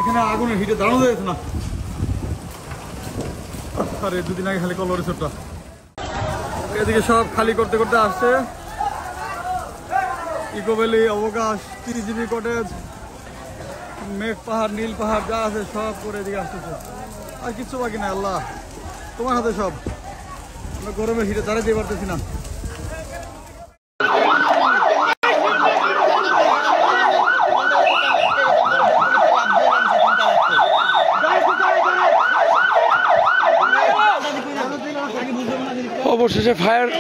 এখানে আগুনের হিটে দাঁড়ানো যাচ্ছে না। আরে দুদিন আগে খালি কল রিসোর্টটা, এদিকে সব খালি করতে করতে আসছে। ইকো ভ্যালি, অবকাশ, 30 জিবি কটেজ, মেঘ পাহাড়, নীল পাহাড় যা আছে সব করে এদিকে আসতেছে। আর কিচ্ছু বাকি না, আল্লাহ তোমার হাতে সব। আমরা গরমের হিটে দাঁড়াতে পারতেছি না। অবশেষে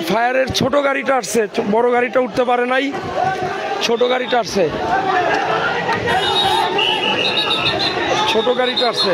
ফায়ারের ছোট গাড়িটা আসছে, বড় গাড়িটা উঠতে পারে নাই, ছোট গাড়িটা আসছে, ছোট গাড়িটা আসছে।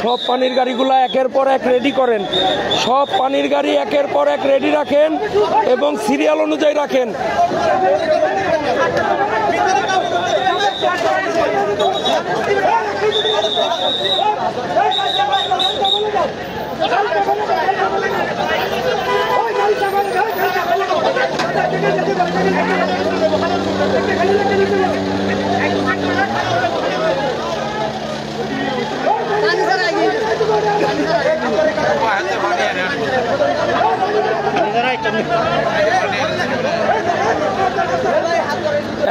সব পানির গাড়িগুলো একের পর এক রেডি করেন, সব পানির গাড়ি একের পর এক রেডি রাখেন এবং সিরিয়াল অনুযায়ী রাখেন।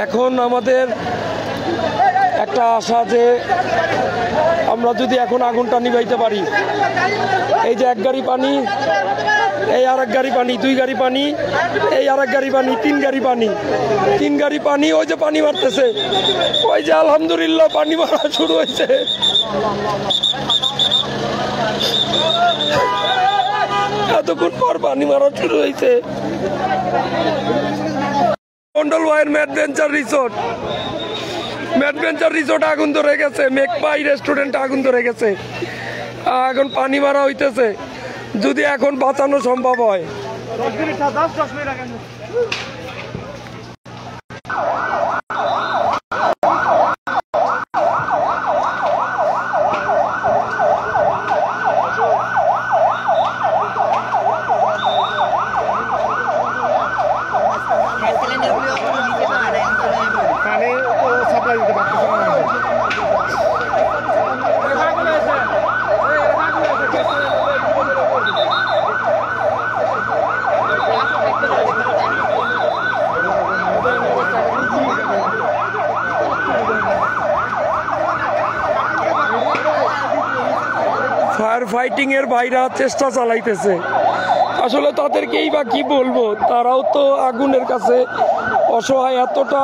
এখন আমাদের একটা আশা যে আমরা যদি এখন আগুনটা নিভাইতে পারি, এই যে এক গাড়ি পানি, এই আর এক গাড়ি পানি, দুই গাড়ি পানি, এই আর এক গাড়ি পানি, তিন গাড়ি পানি, তিন গাড়ি পানি, ওই যে পানি মারতেছে, ওই যে আলহামদুলিল্লাহ পানি মারা শুরু হয়েছে। এতক্ষণ পর পানি মারা শুরু হয়েছে। মন্ডল ওয়াইন ম্যাডভেঞ্চার রিসোর্ট, ম্যাডভেঞ্চার রিসোর্ট আগুন ধরে গেছে, মেকপাই রেস্টুরেন্ট আগুন ধরে গেছে, এখন পানি মারা হইতেছে। যদি এখন বাঁচানো সম্ভব হয়। ফায়ার ফাইটিং এর ভাইরা চেষ্টা চালাইতেছে, আসলে তাদেরকেই বা কি বলবো, তারাও তো আগুনের কাছে অসহায়, এতটা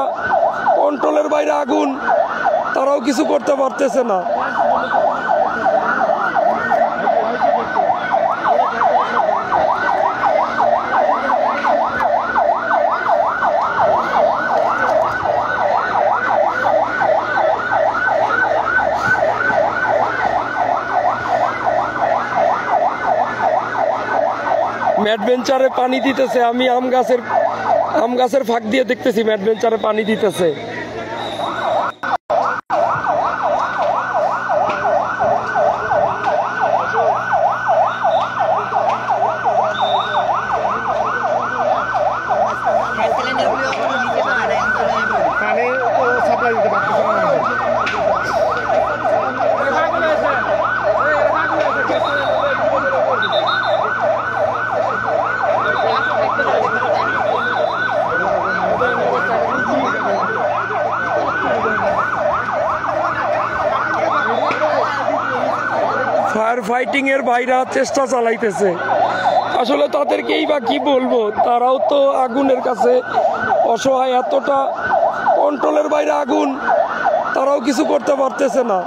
কন্ট্রোলের বাইরে আগুন, তারাও কিছু করতে পারতেছে না। ম্যাডভেঞ্চারে পানি দিতেছে, আমি আম গাছের ফাঁক দিয়ে দেখতেছি ম্যাডভেঞ্চারে পানি দিতেছে। ফায়ার ফাইটিং এর ভাইরা চেষ্টা চালাইতেছে। আসলে তাদেরকেই বা কি বলবো, তারাও তো আগুনের কাছে অসহায়, এতটা কন্ট্রোলের বাইরে আগুন, তারাও কিছু করতে পারতেছে না।